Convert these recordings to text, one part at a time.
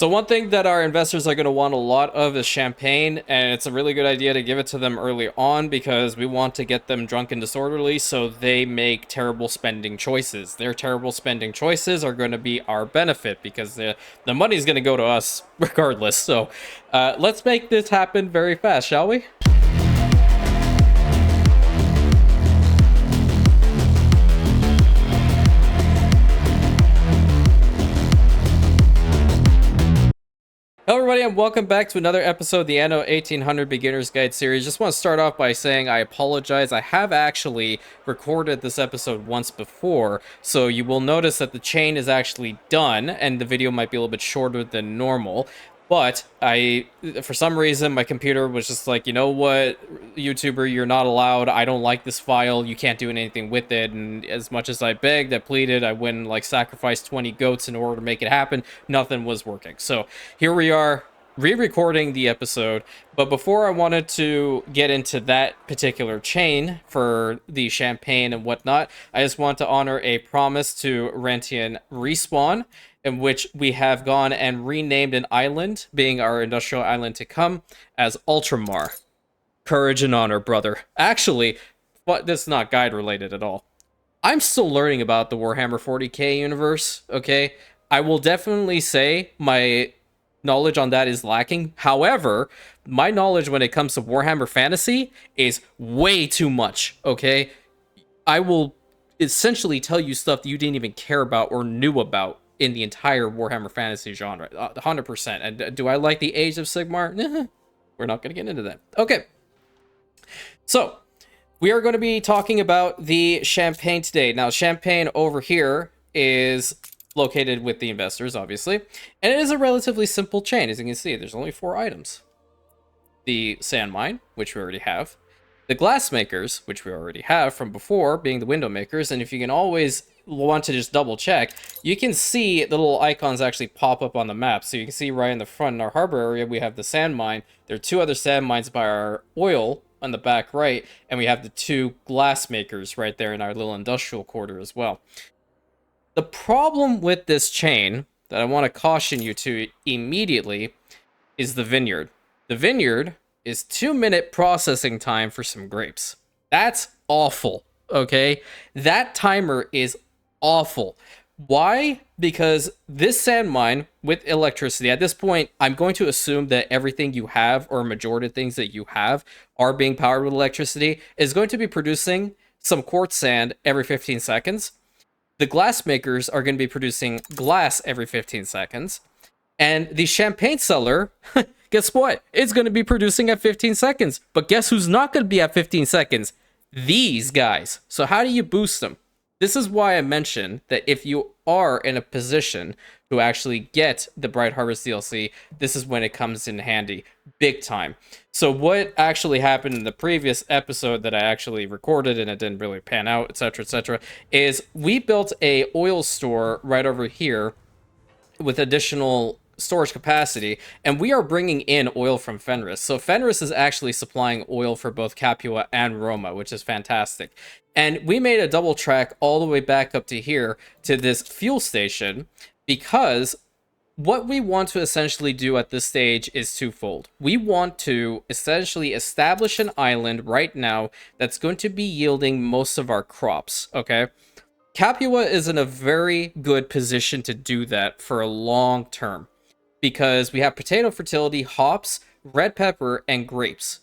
So one thing that our investors are going to want a lot of is champagne, and it's a really good idea to give it to them early on because we want to get them drunk and disorderly so they make terrible spending choices. Their terrible spending choices are going to be our benefit because the money's going to go to us regardless. So let's make this happen very fast, shall we? Hello everybody and welcome back to another episode of the Anno 1800 Beginner's Guide series. Just want to start off by saying I apologize. I have actually recorded this episode once before, so you will notice that the chain is actually done and the video might be a little bit shorter than normal. But for some reason, my computer was just like, you know what, YouTuber, you're not allowed. I don't like this file. You can't do anything with it. And as much as I begged, I pleaded, I went and like sacrificed 20 goats in order to make it happen. Nothing was working. So here we are, re-recording the episode. But before I wanted to get into that particular chain for the champagne and whatnot, I just want to honor a promise to Rentian Respawn, in which we have gone and renamed an island, being our industrial island to come, as Ultramar. Courage and honor, brother. Actually, but this is not guide related at all. I'm still learning about the Warhammer 40k universe, okay? I will definitely say my knowledge on that is lacking. However, my knowledge when it comes to Warhammer Fantasy is way too much, okay? I will essentially tell you stuff that you didn't even care about or knew about in the entire Warhammer Fantasy genre, 100%. And do I like the Age of Sigmar? We're not going to get into that. Okay. So, we are going to be talking about the champagne today. Now, champagne over here is located with the investors, obviously. And it is a relatively simple chain. As you can see, there's only 4 items. The sand mine, which we already have. The Glassmakers, which we already have from before, being the window makers. And if you can always want to just double check, you can see the little icons actually pop up on the map. So you can see right in the front in our harbor area, we have the sand mine. There are 2 other sand mines by our oil on the back right. And we have the 2 glass makers right there in our little industrial quarter as well. The problem with this chain that I want to caution you to immediately is the vineyard. The vineyard is 2-minute processing time for some grapes. That's awful, okay? That timer is awful. Why? Because this sand mine with electricity, at this point, I'm going to assume that everything you have, or a majority of things that you have, are being powered with electricity, is going to be producing some quartz sand every 15 seconds. The glass makers are going to be producing glass every 15 seconds. And the champagne cellar, guess what? It's going to be producing at 15 seconds. But guess who's not going to be at 15 seconds? These guys. So how do you boost them? This is why I mentioned that if you are in a position to actually get the Bright Harvest DLC, this is when it comes in handy. Big time. So what actually happened in the previous episode that I actually recorded and it didn't really pan out, etc., is we built a oil store right over here with additional storage capacity, and we are bringing in oil from Fenris. So Fenris is actually supplying oil for both Capua and Roma, which is fantastic. And we made a double track all the way back up to here to this fuel station because what we want to essentially do at this stage is twofold. We want to essentially establish an island right now that's going to be yielding most of our crops, okay? Capua is in a very good position to do that for a long term because we have potato fertility, hops, red pepper, and grapes.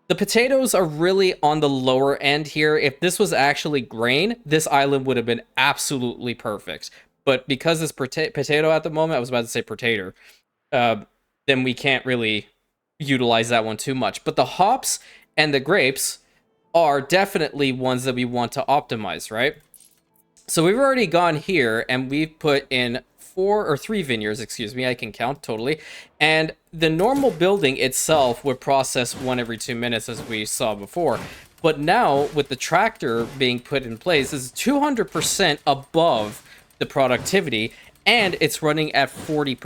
The potatoes are really on the lower end here. If this was actually grain, this island would have been absolutely perfect. But because it's potato at the moment, I was about to say potato, then we can't really utilize that one too much. But the hops and the grapes are definitely ones that we want to optimize, right? So we've already gone here and we've put in 3 vineyards, excuse me, I can count totally. And the normal building itself would process 1 every 2 minutes as we saw before. But now with the tractor being put in place, this is 200% above the productivity and it's running at 40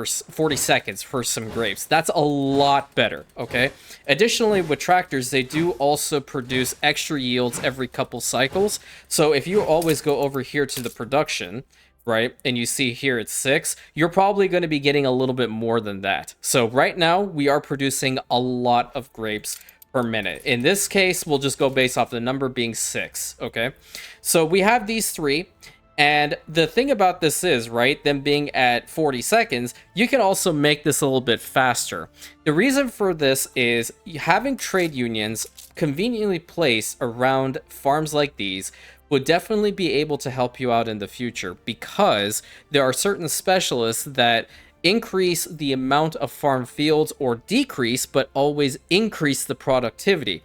seconds for some grapes. That's a lot better, okay? Additionally, with tractors, they do also produce extra yields every couple cycles. So if you always go over here to the production, right? And you see here it's 6, you're probably going to be getting a little bit more than that. So right now we are producing a lot of grapes per minute. In this case, we'll just go based off the number being 6, okay? So we have these 3, and the thing about this is, right, them being at 40 seconds, you can also make this a little bit faster. The reason for this is having trade unions conveniently placed around farms like these would definitely be able to help you out in the future, because there are certain specialists that increase the amount of farm fields or decrease, but always increase the productivity.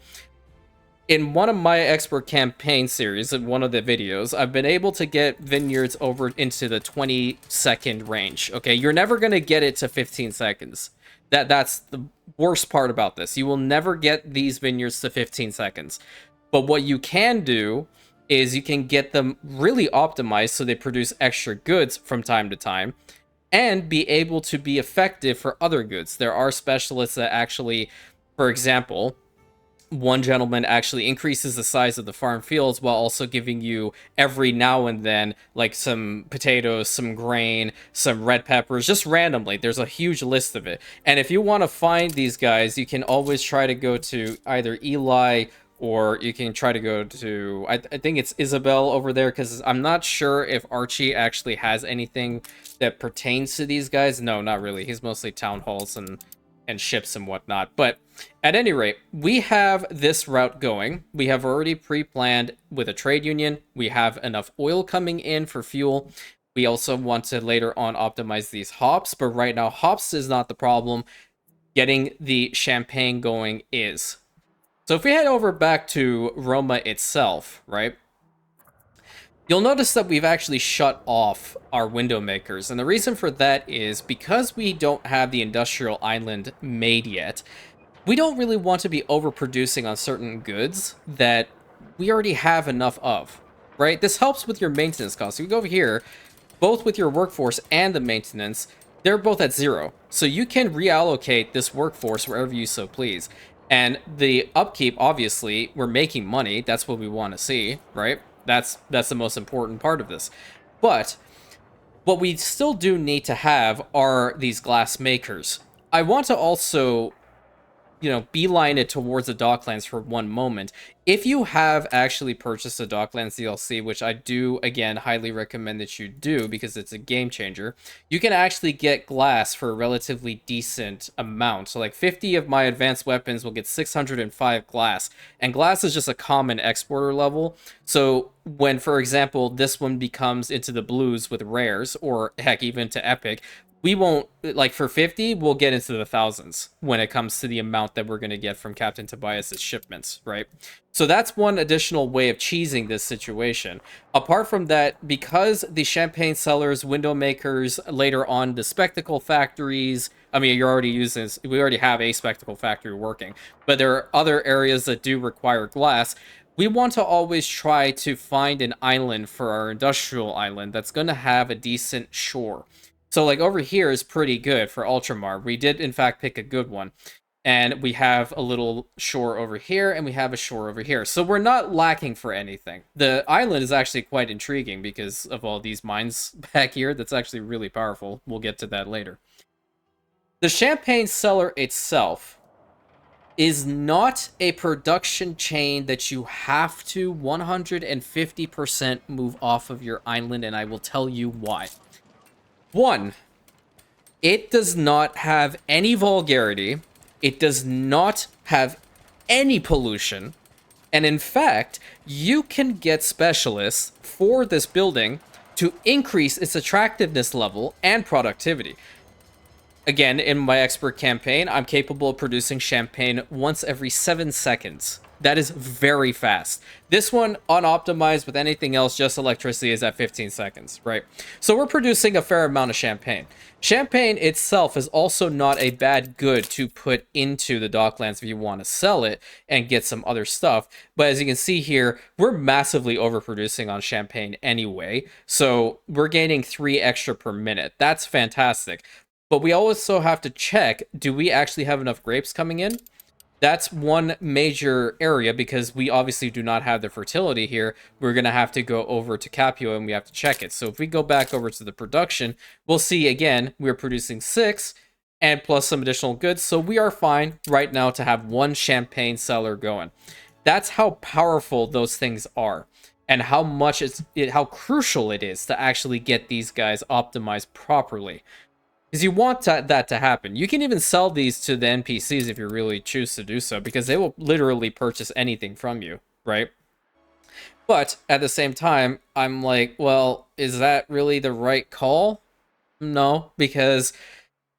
In one of my expert campaign series, in one of the videos, I've been able to get vineyards over into the 20-second range. Okay, you're never going to get it to 15 seconds. That's the worst part about this. You will never get these vineyards to 15 seconds. But what you can do is you can get them really optimized so they produce extra goods from time to time and be able to be effective for other goods. There are specialists that actually, for example, one gentleman actually increases the size of the farm fields while also giving you every now and then like some potatoes, some grain, some red peppers, just randomly. There's a huge list of it. And if you want to find these guys, you can always try to go to either Eli, or you can try to go to, I think it's Isabel over there, because I'm not sure if Archie actually has anything that pertains to these guys. No, not really. He's mostly town halls and ships and whatnot. But at any rate, we have this route going. We have already pre-planned with a trade union. We have enough oil coming in for fuel. We also want to later on optimize these hops, but right now hops is not the problem. Getting the champagne going is. So if we head over back to Roma itself, right? You'll notice that we've actually shut off our window makers. And the reason for that is because we don't have the industrial island made yet, we don't really want to be overproducing on certain goods that we already have enough of, right? This helps with your maintenance costs. You go over here, both with your workforce and the maintenance, they're both at 0. So you can reallocate this workforce wherever you so please. And the upkeep, obviously, we're making money. That's what we want to see, right? That's the most important part of this. But what we still do need to have are these glass makers. I want to also, beeline it towards the Docklands for one moment. If you have actually purchased a Docklands DLC, which I do, again, highly recommend that you do because it's a game changer, you can actually get glass for a relatively decent amount. So like 50 of my advanced weapons will get 605 glass, and glass is just a common exporter level. So when, for example, this one becomes into the blues with rares, or heck, even to epic, we won't, like for 50, we'll get into the thousands when it comes to the amount that we're going to get from Captain Tobias's shipments, right? So that's one additional way of cheesing this situation. Apart from that, because the champagne cellars, window makers, later on the spectacle factories, I mean, you're already using this, we already have a spectacle factory working, but there are other areas that do require glass. We want to always try to find an island for our industrial island that's going to have a decent shore. So like over here is pretty good for Ultramar. We did in fact pick a good one. And we have a little shore over here, and we have a shore over here. So we're not lacking for anything. The island is actually quite intriguing because of all these mines back here. That's actually really powerful. We'll get to that later. The champagne cellar itself is not a production chain that you have to 150% move off of your island, and I will tell you why. One, it does not have any vulgarity. It does not have any pollution. And in fact, you can get specialists for this building to increase its attractiveness level and productivity. Again, in my expert campaign, I'm capable of producing champagne once every 7 seconds. That is very fast. This one, unoptimized with anything else, just electricity, is at 15 seconds, right? So we're producing a fair amount of champagne. Champagne itself is also not a bad good to put into the Docklands if you want to sell it and get some other stuff. But as you can see here, we're massively overproducing on champagne anyway. So we're gaining 3 extra per minute. That's fantastic. But we also have to check, do we actually have enough grapes coming in? That's one major area because we obviously do not have the fertility here. We're going to have to go over to Capua and we have to check it. So if we go back over to the production, we'll see again, we're producing 6 and plus some additional goods. So we are fine right now to have one champagne cellar going. That's how powerful those things are and how much how crucial it is to actually get these guys optimized properly. Because you want that to happen. You can even sell these to the NPCs if you really choose to do so, because they will literally purchase anything from you, right? But at the same time, I'm like, well, is that really the right call? No, because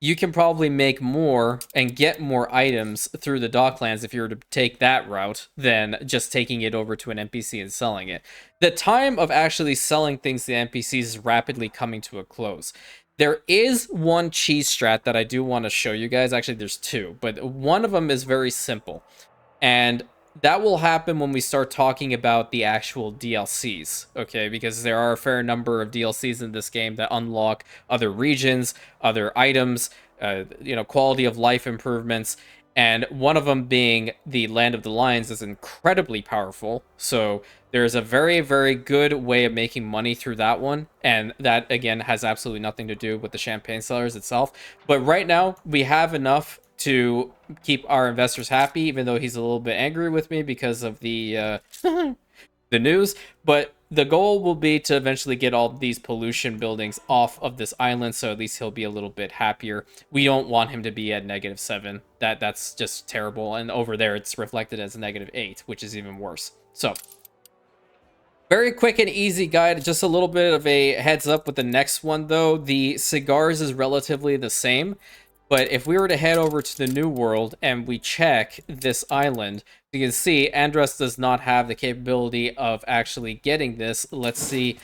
you can probably make more and get more items through the Docklands if you were to take that route than just taking it over to an NPC and selling it. The time of actually selling things to the NPCs is rapidly coming to a close. There is one cheese strat that I do want to show you guys. Actually, there's two, but one of them is very simple. And that will happen when we start talking about the actual DLCs, okay? Because there are a fair number of DLCs in this game that unlock other regions, other items, quality of life improvements, and one of them being the Land of the Lions is incredibly powerful. So there's a very, very good way of making money through that one, and that again has absolutely nothing to do with the champagne cellars itself. But right now we have enough to keep our investors happy, even though he's a little bit angry with me because of the the news. But the goal will be to eventually get all these pollution buildings off of this island, so at least he'll be a little bit happier. We don't want him to be at -7. That's just terrible. And over there, it's reflected as -8, which is even worse. So very quick and easy guide. Just a little bit of a heads up with the next one, though. The cigars is relatively the same. But if we were to head over to the New World and we check this island, you can see Andros does not have the capability of actually getting this. Let's see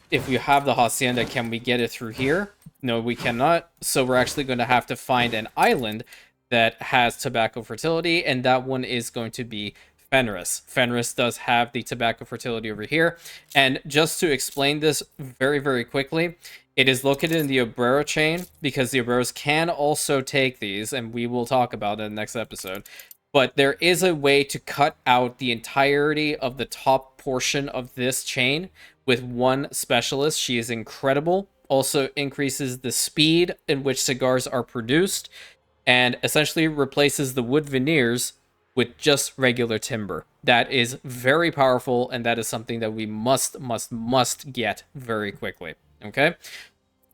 if we have the Hacienda, can we get it through here? No, we cannot. So we're actually going to have to find an island that has tobacco fertility, and that one is going to be Fenris. Fenris does have the tobacco fertility over here. And just to explain this very, very quickly, it is located in the Obrero chain because the Obreros can also take these, and we will talk about it in the next episode. But there is a way to cut out the entirety of the top portion of this chain with one specialist. She is incredible. Also increases the speed in which cigars are produced and essentially replaces the wood veneers with just regular timber. That is very powerful, and that is something that we must get very quickly. Okay?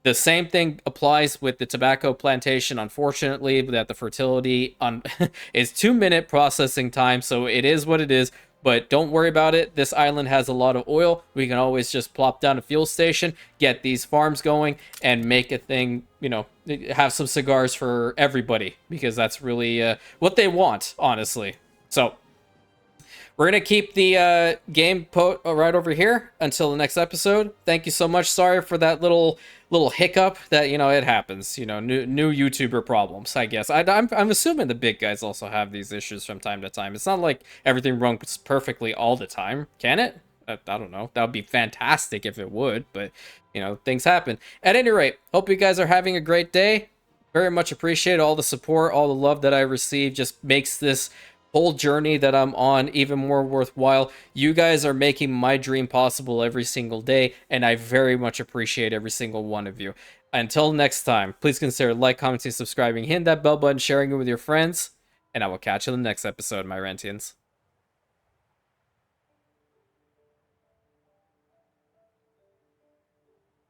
The same thing applies with the tobacco plantation, unfortunately, that the fertility is 2-minute processing time, so it is what it is. But don't worry about it. This island has a lot of oil. We can always just plop down a fuel station, get these farms going, and make a thing, have some cigars for everybody, because that's really what they want, honestly. So we're going to keep the game right over here until the next episode. Thank you so much. Sorry for that little hiccup that, it happens. New YouTuber problems, I guess. I'm assuming the big guys also have these issues from time to time. It's not like everything runs perfectly all the time. Can it? I don't know. That would be fantastic if it would, but, things happen. At any rate, hope you guys are having a great day. Very much appreciate all the support, all the love that I receive. Just makes this whole journey that I'm on even more worthwhile. You guys are making my dream possible every single day, and I very much appreciate every single one of you. Until next time, please consider like, commenting, subscribing, hit that bell button, sharing it with your friends, and I will catch you in the next episode, my Rentians.